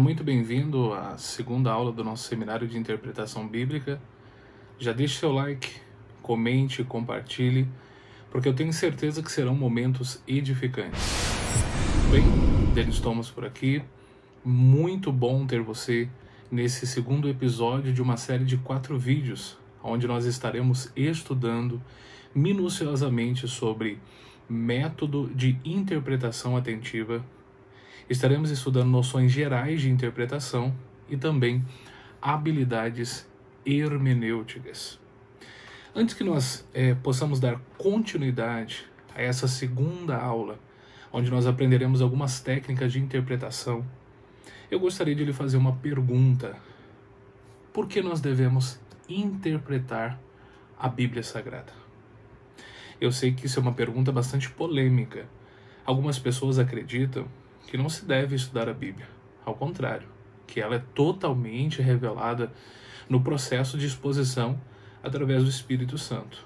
muito bem-vindo à segunda aula do nosso seminário de interpretação bíblica. Já deixe seu like, comente, compartilhe, porque eu tenho certeza que serão momentos edificantes. Bem, Denis Thomas por aqui. Muito bom ter você nesse segundo episódio de uma série de 4 vídeos, onde nós estaremos estudando minuciosamente sobre método de interpretação atentiva. Estaremos estudando noções gerais de interpretação e também habilidades hermenêuticas. Antes que nós possamos dar continuidade a essa segunda aula, onde nós aprenderemos algumas técnicas de interpretação, eu gostaria de lhe fazer uma pergunta. Por que nós devemos interpretar a Bíblia Sagrada? Eu sei que isso é uma pergunta bastante polêmica. Algumas pessoas acreditam que não se deve estudar a Bíblia. Ao contrário, que ela é totalmente revelada no processo de exposição através do Espírito Santo.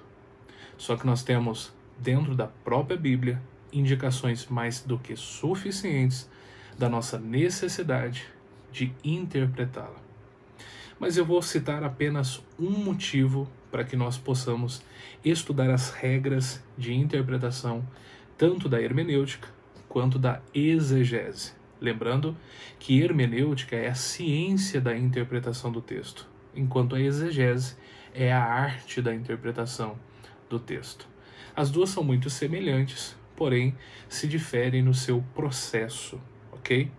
Só que nós temos, dentro da própria Bíblia, indicações mais do que suficientes da nossa necessidade de interpretá-la. Mas eu vou citar apenas um motivo para que nós possamos estudar as regras de interpretação, tanto da hermenêutica quanto da exegese. Lembrando que hermenêutica é a ciência da interpretação do texto, enquanto a exegese é a arte da interpretação do texto. As duas são muito semelhantes, porém se diferem no seu processo, ok?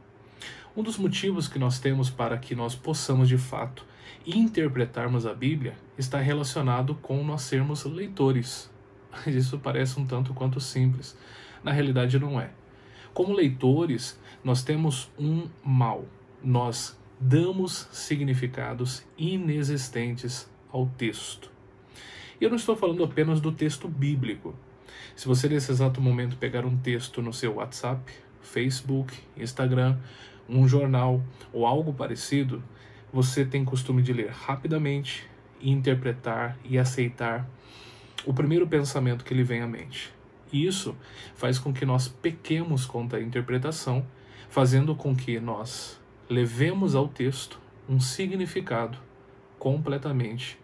Um dos motivos que nós temos para que nós possamos de fato interpretarmos a Bíblia está relacionado com nós sermos leitores. Isso parece um tanto quanto simples. Na realidade não é. Como leitores, nós temos um mal. Nós damos significados inexistentes ao texto. E eu não estou falando apenas do texto bíblico. Se você nesse exato momento pegar um texto no seu WhatsApp, Facebook, Instagram, um jornal ou algo parecido, você tem costume de ler rapidamente, interpretar e aceitar o primeiro pensamento que lhe vem à mente. E isso faz com que nós pequemos contra a interpretação, fazendo com que nós levemos ao texto um significado completamente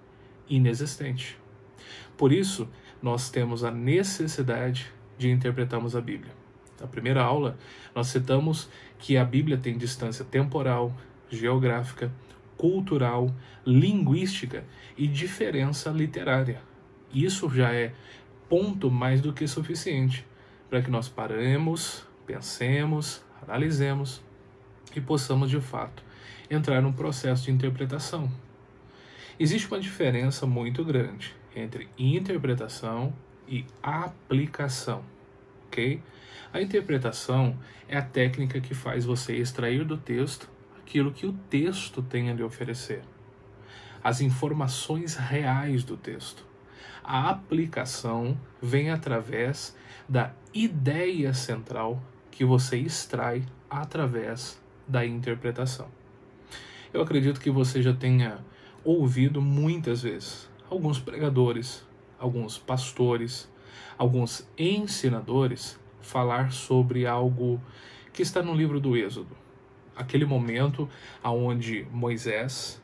inexistente. Por isso, nós temos a necessidade de interpretarmos a Bíblia. Na primeira aula, nós citamos que a Bíblia tem distância temporal, geográfica, cultural, linguística e diferença literária. Isso já é ponto mais do que suficiente para que nós paremos, pensemos, analisemos e possamos de fato entrar num processo de interpretação. Existe uma diferença muito grande entre interpretação e aplicação, ok? A interpretação é a técnica que faz você extrair do texto aquilo que o texto tem a lhe oferecer, as informações reais do texto. A aplicação vem através da ideia central que você extrai através da interpretação. Eu acredito que você já tenha ouvido muitas vezes alguns pregadores, alguns pastores, alguns ensinadores falar sobre algo que está no livro do Êxodo. Aquele momento onde Moisés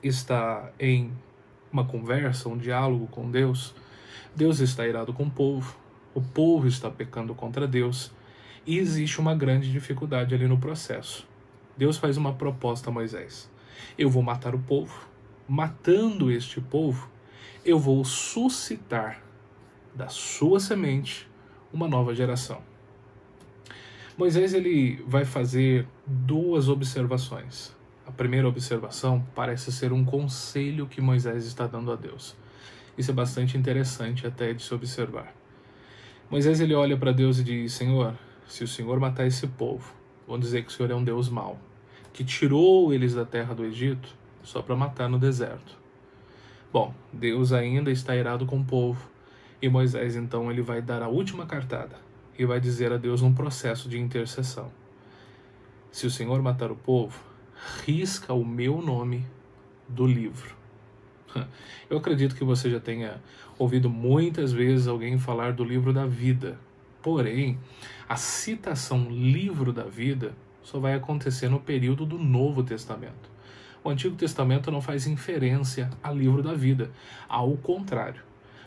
está em uma conversa, um diálogo com Deus. Deus está irado com o povo está pecando contra Deus e existe uma grande dificuldade ali no processo. Deus faz uma proposta a Moisés: eu vou matar o povo, matando este povo, eu vou suscitar da sua semente uma nova geração. Moisés ele vai fazer 2 observações. A primeira observação parece ser um conselho que Moisés está dando a Deus. Isso é bastante interessante até de se observar. Moisés ele olha para Deus e diz: Senhor, se o Senhor matar esse povo, vão dizer que o Senhor é um Deus mau, que tirou eles da terra do Egito só para matar no deserto. Bom, Deus ainda está irado com o povo e Moisés então ele vai dar a última cartada e vai dizer a Deus um processo de intercessão: se o Senhor matar o povo, risca o meu nome do livro. Eu acredito que você já tenha ouvido muitas vezes alguém falar do livro da vida. Porém, a citação livro da vida só vai acontecer no período do Novo Testamento. O Antigo Testamento não faz inferência ao livro da vida. Ao contrário,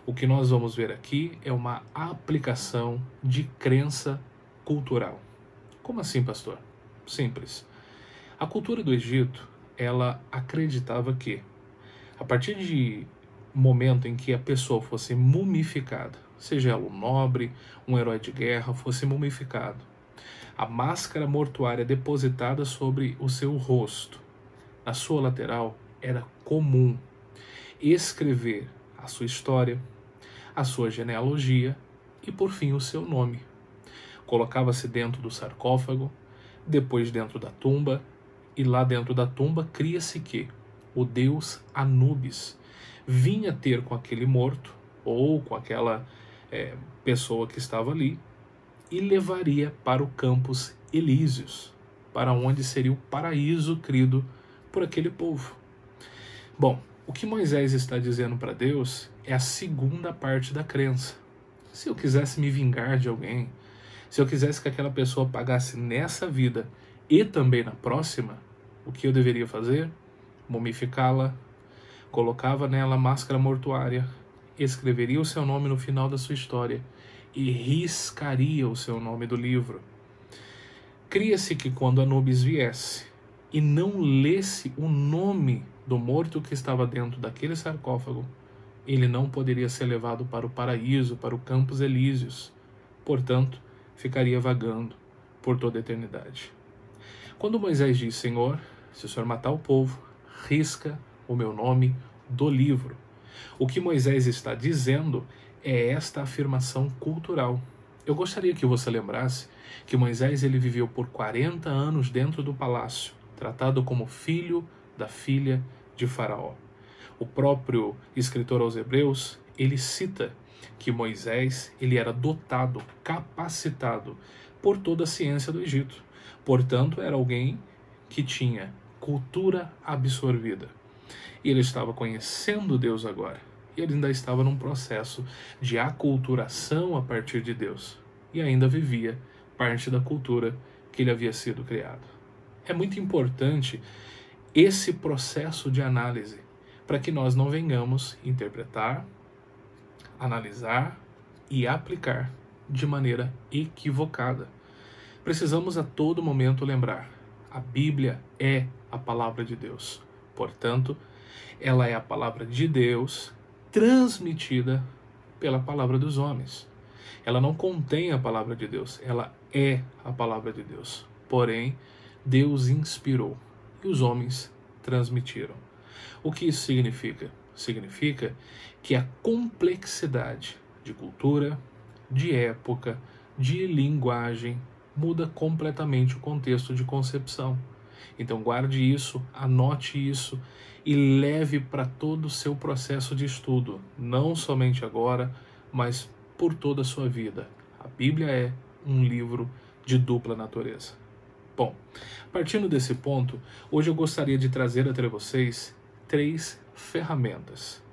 o que nós vamos ver aqui é uma aplicação de crença cultural. Como assim, pastor? Simples. A cultura do Egito, ela acreditava que, a partir de momento em que a pessoa fosse mumificada, seja ela um nobre, um herói de guerra, fosse mumificado, a máscara mortuária depositada sobre o seu rosto, na sua lateral, era comum escrever a sua história, a sua genealogia e, por fim, o seu nome. Colocava-se dentro do sarcófago, depois dentro da tumba, e lá dentro da tumba cria-se que o deus Anubis vinha ter com aquele morto, ou com aquela pessoa que estava ali, e levaria para o Campos Elíseos, para onde seria o paraíso crido por aquele povo. Bom, o que Moisés está dizendo para Deus é a segunda parte da crença. Se eu quisesse me vingar de alguém, se eu quisesse que aquela pessoa pagasse nessa vida e também na próxima, o que eu deveria fazer? Mumificá-la, colocava nela a máscara mortuária, escreveria o seu nome no final da sua história e riscaria o seu nome do livro. Cria-se que quando Anubis viesse e não lesse o nome do morto que estava dentro daquele sarcófago, ele não poderia ser levado para o paraíso, para o Campos Elíseos. Portanto, ficaria vagando por toda a eternidade. Quando Moisés diz: Senhor, se o Senhor matar o povo, risca o meu nome do livro. O que Moisés está dizendo é esta afirmação cultural. Eu gostaria que você lembrasse que Moisés ele viveu por 40 anos dentro do palácio, tratado como filho da filha de Faraó. O próprio escritor aos Hebreus, ele cita que Moisés ele era dotado, capacitado por toda a ciência do Egito. Portanto, era alguém que tinha cultura absorvida. E ele estava conhecendo Deus agora. E ele ainda estava num processo de aculturação a partir de Deus. E ainda vivia parte da cultura que ele havia sido criado. É muito importante esse processo de análise para que nós não venhamos interpretar, analisar e aplicar de maneira equivocada. Precisamos a todo momento lembrar: a Bíblia é a palavra de Deus. Portanto, ela é a palavra de Deus transmitida pela palavra dos homens. Ela não contém a palavra de Deus, ela é a palavra de Deus. Porém, Deus inspirou e os homens transmitiram. O que isso significa? Significa que a complexidade de cultura, de época, de linguagem muda completamente o contexto de concepção. Então guarde isso, anote isso e leve para todo o seu processo de estudo, não somente agora, mas por toda a sua vida. A Bíblia é um livro de dupla natureza. Bom, partindo desse ponto, hoje eu gostaria de trazer até vocês 3 ferramentas,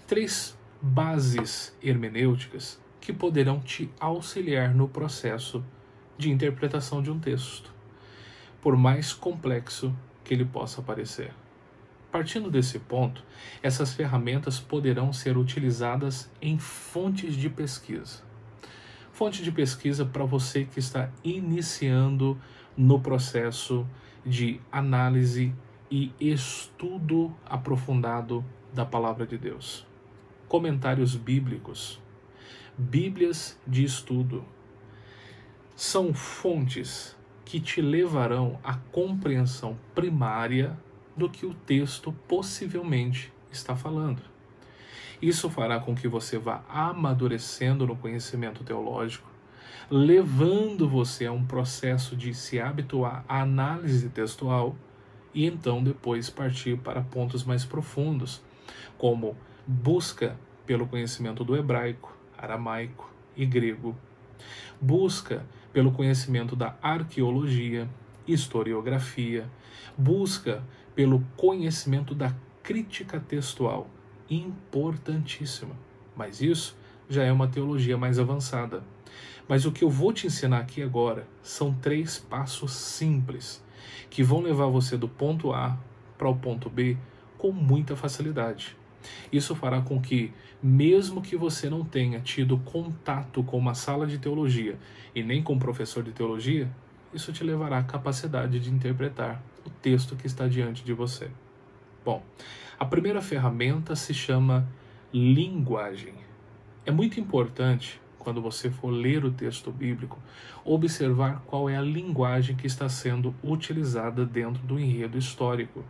3 bases hermenêuticas que poderão te auxiliar no processo de interpretação de um texto, por mais complexo que ele possa parecer. Partindo desse ponto, essas ferramentas poderão ser utilizadas em fontes de pesquisa. Fonte de pesquisa para você que está iniciando no processo de análise e estudo aprofundado da Palavra de Deus. Comentários bíblicos, Bíblias de estudo, são fontes que te levarão à compreensão primária do que o texto possivelmente está falando. Isso fará com que você vá amadurecendo no conhecimento teológico, levando você a um processo de se habituar à análise textual e então depois partir para pontos mais profundos, como busca pelo conhecimento do hebraico, aramaico e grego, busca pelo conhecimento da arqueologia, historiografia, busca pelo conhecimento da crítica textual, importantíssima. Mas isso já é uma teologia mais avançada. Mas o que eu vou te ensinar aqui agora são 3 passos simples que vão levar você do ponto A para o ponto B com muita facilidade. Isso fará com que, mesmo que você não tenha tido contato com uma sala de teologia e nem com um professor de teologia, isso te levará à capacidade de interpretar o texto que está diante de você. Bom, a primeira ferramenta se chama linguagem. É muito importante, quando você for ler o texto bíblico, observar qual é a linguagem que está sendo utilizada dentro do enredo histórico.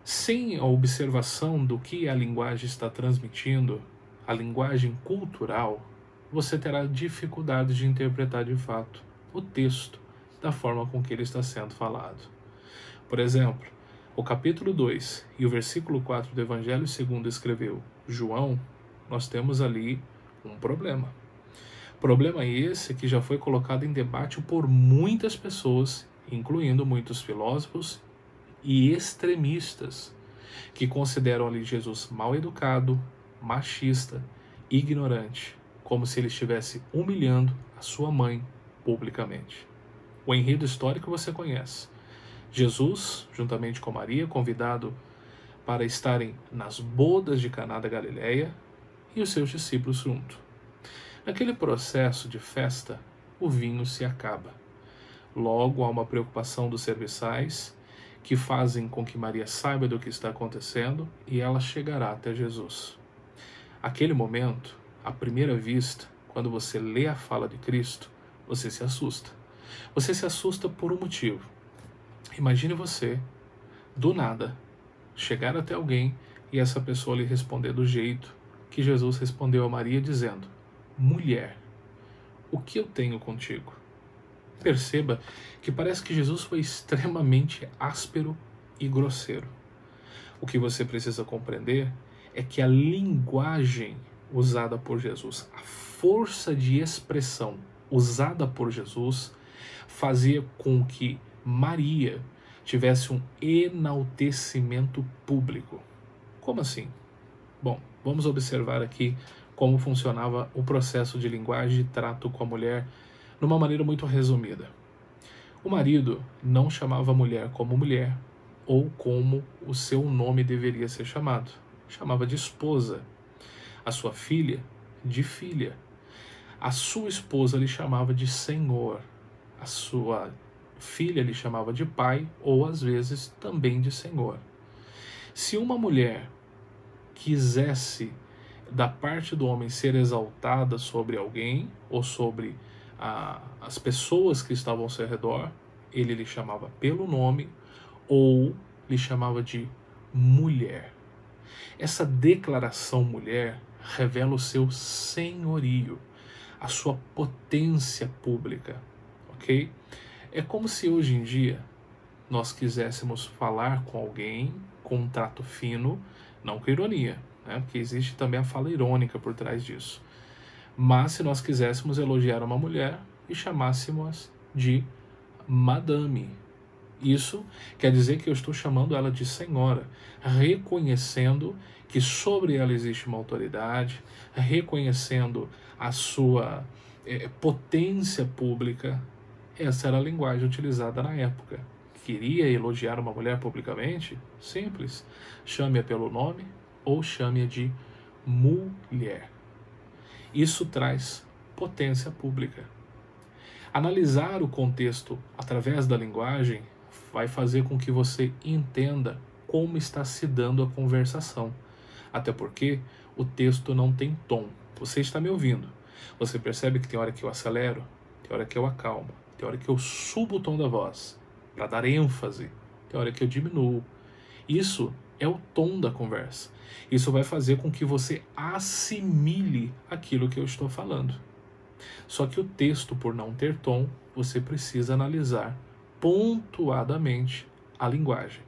Sem a observação do que a linguagem está transmitindo, a linguagem cultural, você terá dificuldade de interpretar de fato o texto da forma com que ele está sendo falado. Por exemplo, o capítulo 2 e o versículo 4 do Evangelho segundo escreveu João, nós temos ali um problema. Problema esse que já foi colocado em debate por muitas pessoas, incluindo muitos filósofos e extremistas, que consideram ali Jesus mal educado, machista, ignorante, como se ele estivesse humilhando a sua mãe publicamente. O enredo histórico você conhece. Jesus, juntamente com Maria, convidado para estarem nas bodas de Caná da Galileia, e os seus discípulos junto. Naquele processo de festa, o vinho se acaba. Logo, há uma preocupação dos serviçais, que fazem com que Maria saiba do que está acontecendo e ela chegará até Jesus. Aquele momento, à primeira vista, quando você lê a fala de Cristo, você se assusta. Você se assusta por um motivo. Imagine você, do nada, chegar até alguém e essa pessoa lhe responder do jeito que Jesus respondeu a Maria, dizendo: mulher, o que eu tenho contigo? Perceba que parece que Jesus foi extremamente áspero e grosseiro. O que você precisa compreender é que a linguagem usada por Jesus, a força de expressão usada por Jesus, fazia com que Maria tivesse um enaltecimento público. Como assim? Bom, vamos observar aqui como funcionava o processo de linguagem e trato com a mulher de uma maneira muito resumida. O marido não chamava a mulher como mulher ou como o seu nome deveria ser chamado. Chamava de esposa. A sua filha, de filha. A sua esposa lhe chamava de senhor. A sua filha lhe chamava de pai ou às vezes também de senhor. Se uma mulher quisesse da parte do homem ser exaltada sobre alguém ou sobre as pessoas que estavam ao seu redor, ele lhe chamava pelo nome ou lhe chamava de mulher. Essa declaração mulher revela o seu senhorio, a sua potência pública, ok? É como se hoje em dia nós quiséssemos falar com alguém com um trato fino, não com ironia, né? Porque existe também a fala irônica por trás disso. Mas se nós quiséssemos elogiar uma mulher e chamássemos de madame, isso quer dizer que eu estou chamando ela de senhora, reconhecendo que sobre ela existe uma autoridade, reconhecendo a sua potência pública. Essa era a linguagem utilizada na época. Queria elogiar uma mulher publicamente? Simples. Chame-a pelo nome ou chame-a de mulher. Isso traz potência pública. Analisar o contexto através da linguagem vai fazer com que você entenda como está se dando a conversação. Até porque o texto não tem tom. Você está me ouvindo. Você percebe que tem hora que eu acelero, tem hora que eu acalmo, tem hora que eu subo o tom da voz para dar ênfase, tem hora que eu diminuo. Isso é o tom da conversa. Isso vai fazer com que você assimile aquilo que eu estou falando. Só que o texto, por não ter tom, você precisa analisar pontuadamente a linguagem.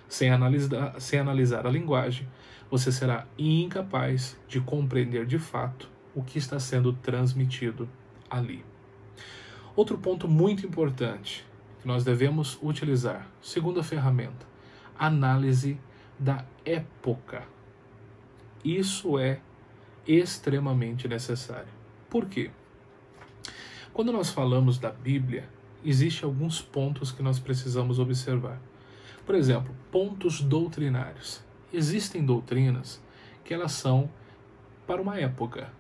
Sem analisar a linguagem, você será incapaz de compreender de fato o que está sendo transmitido ali. Outro ponto muito importante que nós devemos utilizar, segunda ferramenta, análise da época. Isso é extremamente necessário. Por quê? Quando nós falamos da Bíblia, existem alguns pontos que nós precisamos observar. Por exemplo, pontos doutrinários. Existem doutrinas que elas são para uma época.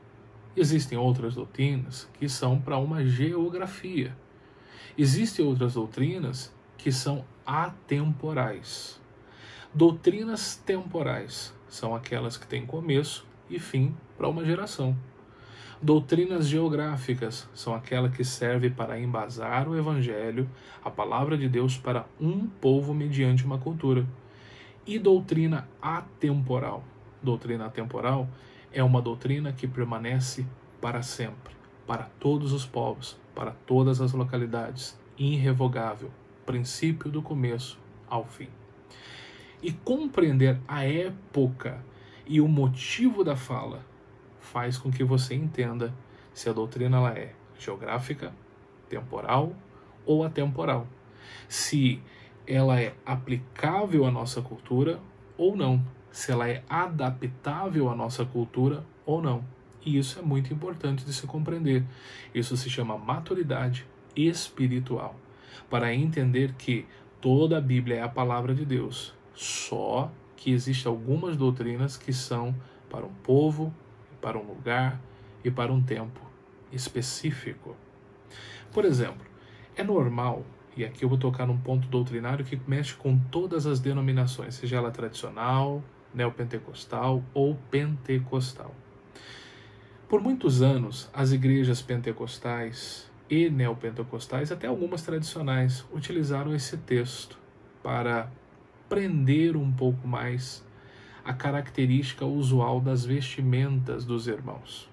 Existem outras doutrinas que são para uma geografia. Existem outras doutrinas que são atemporais. Doutrinas temporais são aquelas que têm começo e fim para uma geração. Doutrinas geográficas são aquelas que servem para embasar o Evangelho, a palavra de Deus, para um povo mediante uma cultura. E doutrina atemporal. Doutrina atemporal é uma doutrina que permanece para sempre, para todos os povos, para todas as localidades, irrevogável, princípio do começo ao fim. E compreender a época e o motivo da fala faz com que você entenda se a doutrina ela é geográfica, temporal ou atemporal. Se ela é aplicável à nossa cultura ou não. Se ela é adaptável à nossa cultura ou não. E isso é muito importante de se compreender. Isso se chama maturidade espiritual. Para entender que toda a Bíblia é a palavra de Deus. Só que existem algumas doutrinas que são para um povo, para um lugar e para um tempo específico. Por exemplo, é normal, e aqui eu vou tocar num ponto doutrinário que mexe com todas as denominações, seja ela tradicional, neopentecostal ou pentecostal. Por muitos anos, as igrejas pentecostais e neopentecostais, até algumas tradicionais, utilizaram esse texto para prender um pouco mais a característica usual das vestimentas dos irmãos.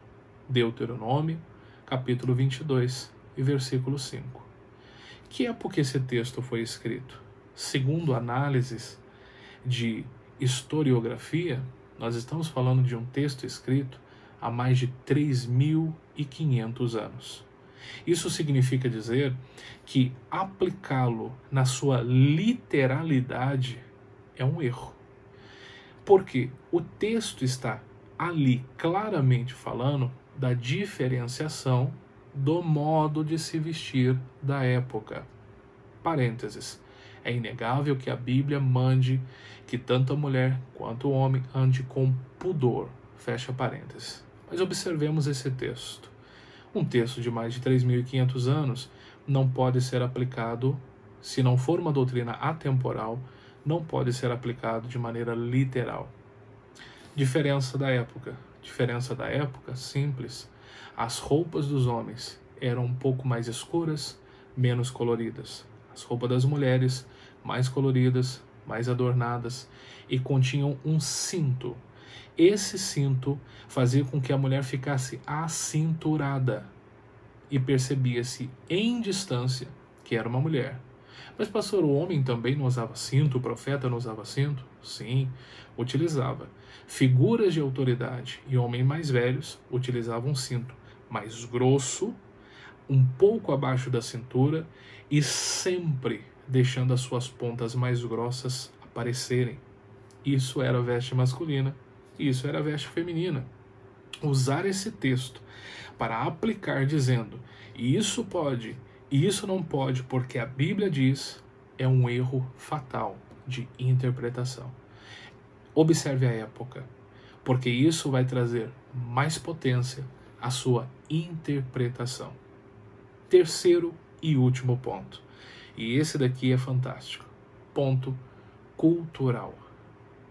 Deuteronômio, capítulo 22 e versículo 5. Que época esse texto foi escrito? Segundo análises de historiografia, nós estamos falando de um texto escrito há mais de 3.500 anos. Isso significa dizer que aplicá-lo na sua literalidade é um erro. Porque o texto está ali claramente falando da diferenciação do modo de se vestir da época. Parênteses. É inegável que a Bíblia mande que tanto a mulher quanto o homem ande com pudor. Fecha parênteses. Mas observemos esse texto. Um texto de mais de 3.500 anos não pode ser aplicado, se não for uma doutrina atemporal, não pode ser aplicado de maneira literal. Diferença da época. Diferença da época, simples. As roupas dos homens eram um pouco mais escuras, menos coloridas. As roupas das mulheres, mais coloridas, mais adornadas e continham um cinto. Esse cinto fazia com que a mulher ficasse acinturada e percebia-se em distância que era uma mulher. Mas, pastor, o homem também não usava cinto? O profeta não usava cinto? Sim, utilizava. Figuras de autoridade e homens mais velhos utilizavam cinto mais grosso, um pouco abaixo da cintura e sempre deixando as suas pontas mais grossas aparecerem. Isso era veste masculina e isso era veste feminina. Usar esse texto para aplicar dizendo isso pode e isso não pode porque a Bíblia diz é um erro fatal de interpretação. Observe a época, porque isso vai trazer mais potência à sua interpretação. Terceiro e último ponto, e esse daqui é fantástico, ponto cultural.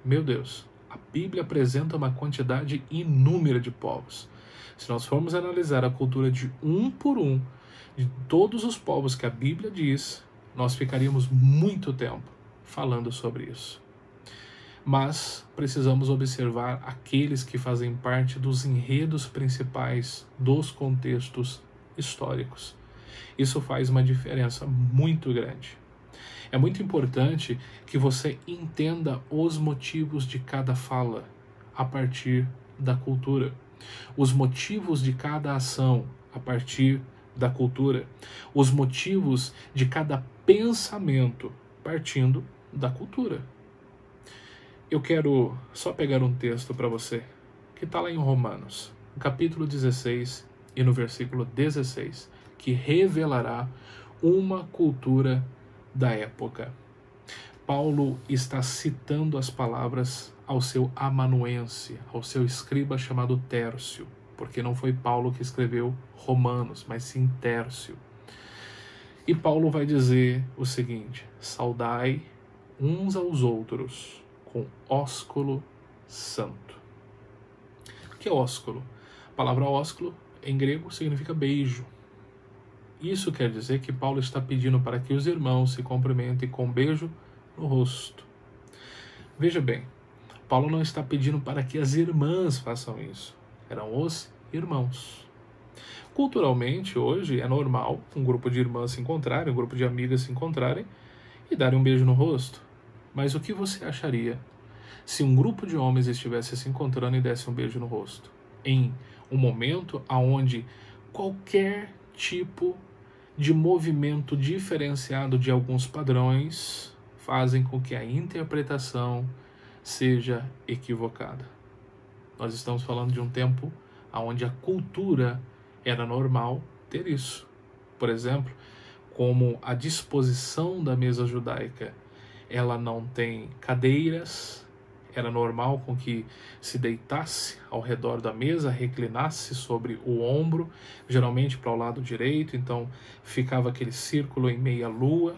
Meu Deus, a Bíblia apresenta uma quantidade inúmera de povos. Se nós formos analisar a cultura de um por um, de todos os povos que a Bíblia diz, nós ficaríamos muito tempo falando sobre isso. Mas precisamos observar aqueles que fazem parte dos enredos principais dos contextos históricos. Isso faz uma diferença muito grande. É muito importante que você entenda os motivos de cada fala a partir da cultura, os motivos de cada ação a partir da cultura, os motivos de cada pensamento partindo da cultura. Eu quero só pegar um texto para você que está lá em Romanos, no capítulo 16 e no versículo 16, que revelará uma cultura da época. Paulo está citando as palavras ao seu amanuense, ao seu escriba chamado Tércio, porque não foi Paulo que escreveu Romanos, mas sim Tércio. E Paulo vai dizer o seguinte: saudai uns aos outros com ósculo santo. O que é ósculo? A palavra ósculo em grego significa beijo. Isso quer dizer que Paulo está pedindo para que os irmãos se cumprimentem com um beijo no rosto. Veja bem, Paulo não está pedindo para que as irmãs façam isso. Eram os irmãos. Culturalmente, hoje, é normal um grupo de irmãs se encontrarem, um grupo de amigas se encontrarem e darem um beijo no rosto. Mas o que você acharia se um grupo de homens estivesse se encontrando e desse um beijo no rosto? Em um momento onde qualquer tipo de movimento diferenciado de alguns padrões fazem com que a interpretação seja equivocada. Nós estamos falando de um tempo onde a cultura era normal ter isso. Por exemplo, como a disposição da mesa judaica, ela não tem cadeiras, era normal com que se deitasse ao redor da mesa, reclinasse sobre o ombro, geralmente para o lado direito, então ficava aquele círculo em meia lua.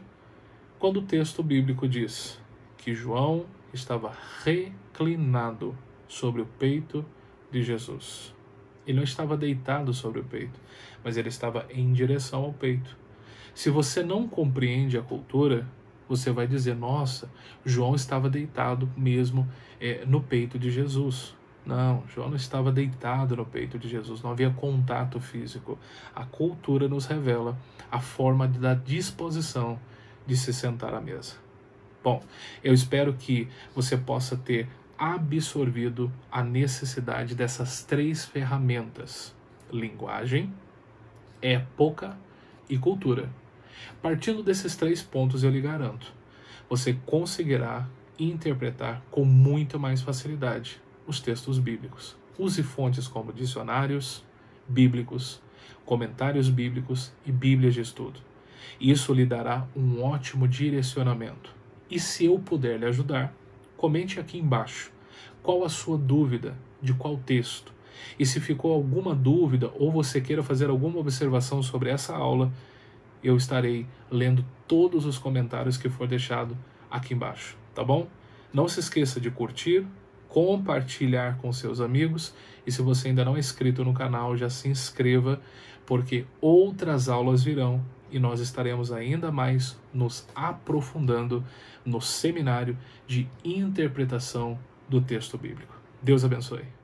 Quando o texto bíblico diz que João estava reclinado sobre o peito de Jesus, ele não estava deitado sobre o peito, mas ele estava em direção ao peito. Se você não compreende a cultura, você vai dizer: nossa, João estava deitado mesmo no peito de Jesus. Não, João não estava deitado no peito de Jesus, não havia contato físico. A cultura nos revela a forma da disposição de se sentar à mesa. Bom, eu espero que você possa ter absorvido a necessidade dessas três ferramentas: linguagem, época e cultura. Partindo desses três pontos, eu lhe garanto, você conseguirá interpretar com muito mais facilidade os textos bíblicos. Use fontes como dicionários bíblicos, comentários bíblicos e bíblias de estudo. Isso lhe dará um ótimo direcionamento. E se eu puder lhe ajudar, comente aqui embaixo qual a sua dúvida, de qual texto. E se ficou alguma dúvida ou você queira fazer alguma observação sobre essa aula, eu estarei lendo todos os comentários que for deixado aqui embaixo, tá bom? Não se esqueça de curtir, compartilhar com seus amigos e se você ainda não é inscrito no canal, já se inscreva, porque outras aulas virão e nós estaremos ainda mais nos aprofundando no seminário de interpretação do texto bíblico. Deus abençoe.